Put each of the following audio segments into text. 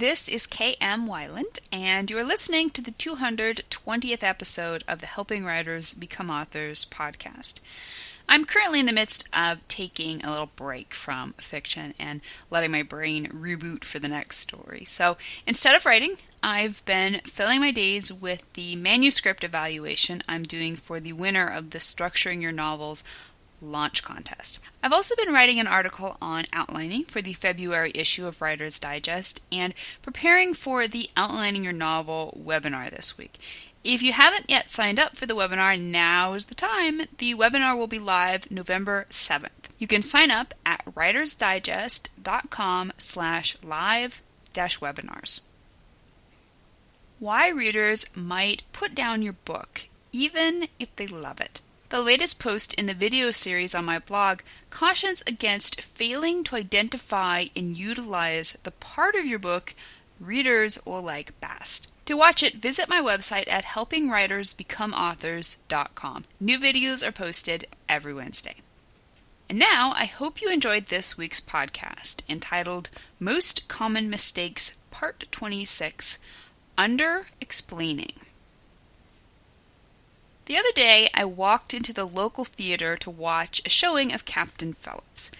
This is KM Weiland, and you are listening to the 220th episode of the Helping Writers Become Authors podcast. I'm currently in the midst of taking a little break from fiction and letting my brain reboot for the next story. So instead of writing, I've been filling my days with the manuscript evaluation I'm doing for the winner of the Structuring Your Novels launch contest. I've also been writing an article on outlining for the February issue of Writer's Digest and preparing for the Outlining Your Novel webinar this week. If you haven't yet signed up for the webinar, now is the time. The webinar will be live November 7th. You can sign up at writersdigest.com/live-webinars. Why readers might put down your book, even if they love it. The latest post in the video series on my blog cautions against failing to identify and utilize the part of your book readers will like best. To watch it, visit my website at helpingwritersbecomeauthors.com. New videos are posted every Wednesday. And now, I hope you enjoyed this week's podcast entitled Most Common Mistakes, Part 26, Under-Explaining. The other day, I walked into the local theater to watch a showing of Captain Phillips.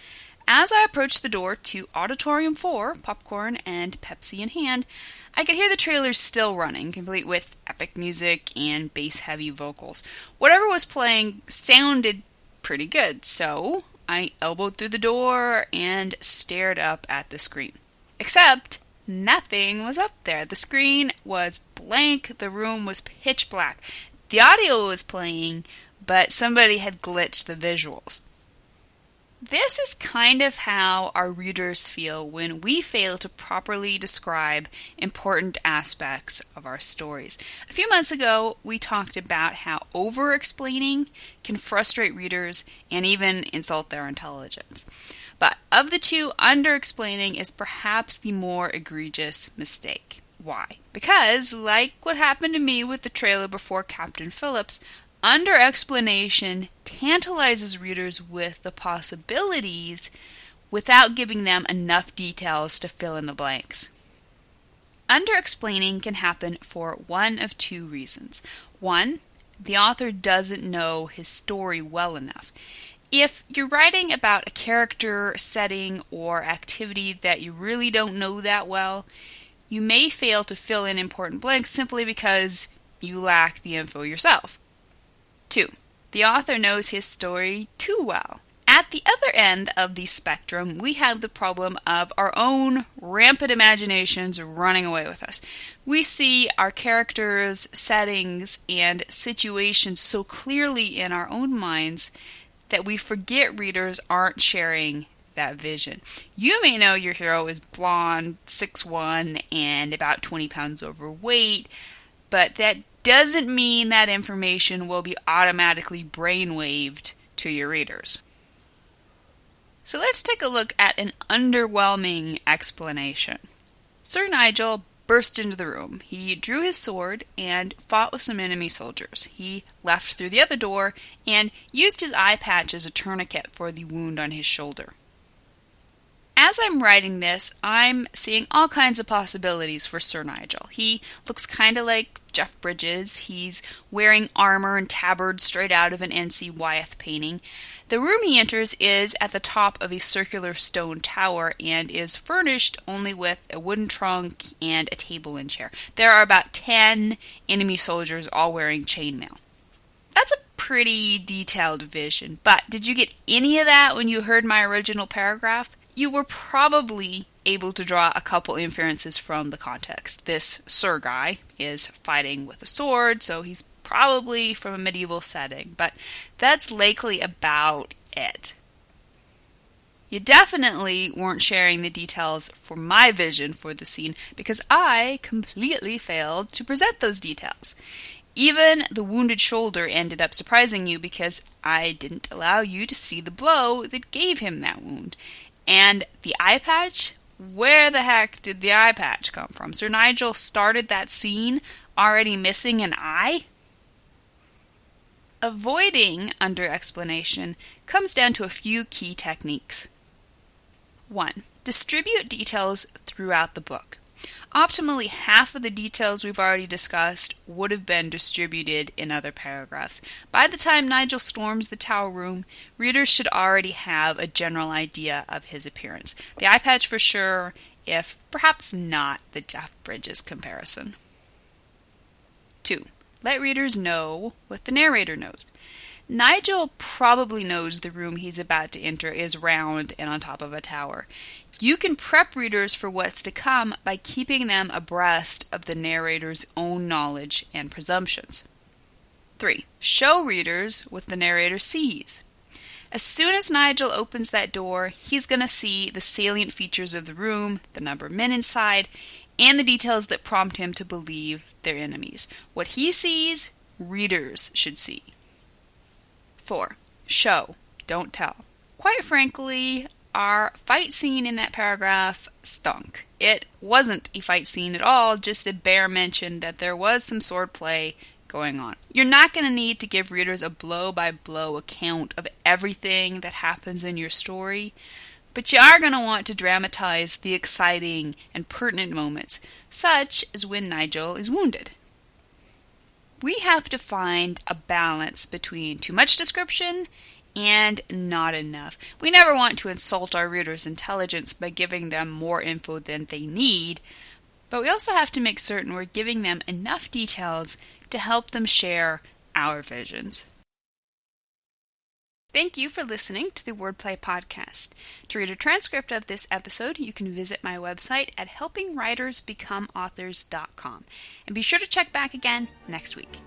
As I approached the door to Auditorium 4, popcorn and Pepsi in hand, I could hear the trailers still running, complete with epic music and bass-heavy vocals. Whatever was playing sounded pretty good, so I elbowed through the door and stared up at the screen. Except nothing was up there. The screen was blank, the room was pitch black. The audio was playing, but somebody had glitched the visuals. This is kind of how our readers feel when we fail to properly describe important aspects of our stories. A few months ago, we talked about how over-explaining can frustrate readers and even insult their intelligence. But of the two, under-explaining is perhaps the more egregious mistake. Why? Because, like what happened to me with the trailer before Captain Phillips, under-explanation tantalizes readers with the possibilities without giving them enough details to fill in the blanks. Under-explaining can happen for one of two reasons. One, the author doesn't know his story well enough. If you're writing about a character, setting, or activity that you really don't know that well, you may fail to fill in important blanks simply because you lack the info yourself. 2. The author knows his story too well. At the other end of the spectrum, we have the problem of our own rampant imaginations running away with us. We see our characters, settings, and situations so clearly in our own minds that we forget readers aren't sharing that vision. You may know your hero is blonde, 6'1", and about 20 pounds overweight, but that doesn't mean that information will be automatically brainwaved to your readers. So let's take a look at an underwhelming explanation. Sir Nigel burst into the room. He drew his sword and fought with some enemy soldiers. He left through the other door and used his eye patch as a tourniquet for the wound on his shoulder. As I'm writing this, I'm seeing all kinds of possibilities for Sir Nigel. He looks kind of like Jeff Bridges. He's wearing armor and tabard straight out of an N.C. Wyeth painting. The room he enters is at the top of a circular stone tower and is furnished only with a wooden trunk and a table and chair. There are about 10 enemy soldiers all wearing chainmail. That's a pretty detailed vision, but did you get any of that when you heard my original paragraph? You were probably able to draw a couple inferences from the context. This Sir guy is fighting with a sword, so he's probably from a medieval setting, but that's likely about it. You definitely weren't sharing the details for my vision for the scene because I completely failed to present those details. Even the wounded shoulder ended up surprising you because I didn't allow you to see the blow that gave him that wound. And the eye patch? Where the heck did the eye patch come from? Sir Nigel started that scene already missing an eye? Avoiding under-explanation comes down to a few key techniques. 1. Distribute details throughout the book. Optimally, half of the details we've already discussed would have been distributed in other paragraphs. By the time Nigel storms the tower room, readers should already have a general idea of his appearance. The eye patch for sure, if perhaps not the Jeff Bridges comparison. 2. Let readers know what the narrator knows. Nigel probably knows the room he's about to enter is round and on top of a tower. You can prep readers for what's to come by keeping them abreast of the narrator's own knowledge and presumptions. 3. Show readers what the narrator sees. As soon as Nigel opens that door, he's going to see the salient features of the room, the number of men inside, and the details that prompt him to believe they're enemies. What he sees, readers should see. 4. Show, don't tell. Quite frankly, our fight scene in that paragraph stunk. It wasn't a fight scene at all, just a bare mention that there was some swordplay going on. You're not going to need to give readers a blow-by-blow account of everything that happens in your story, but you are going to want to dramatize the exciting and pertinent moments, such as when Nigel is wounded. We have to find a balance between too much description and not enough. We never want to insult our readers' intelligence by giving them more info than they need, but we also have to make certain we're giving them enough details to help them share our visions. Thank you for listening to the Wordplay Podcast. To read a transcript of this episode, you can visit my website at helpingwritersbecomeauthors.com. And be sure to check back again next week.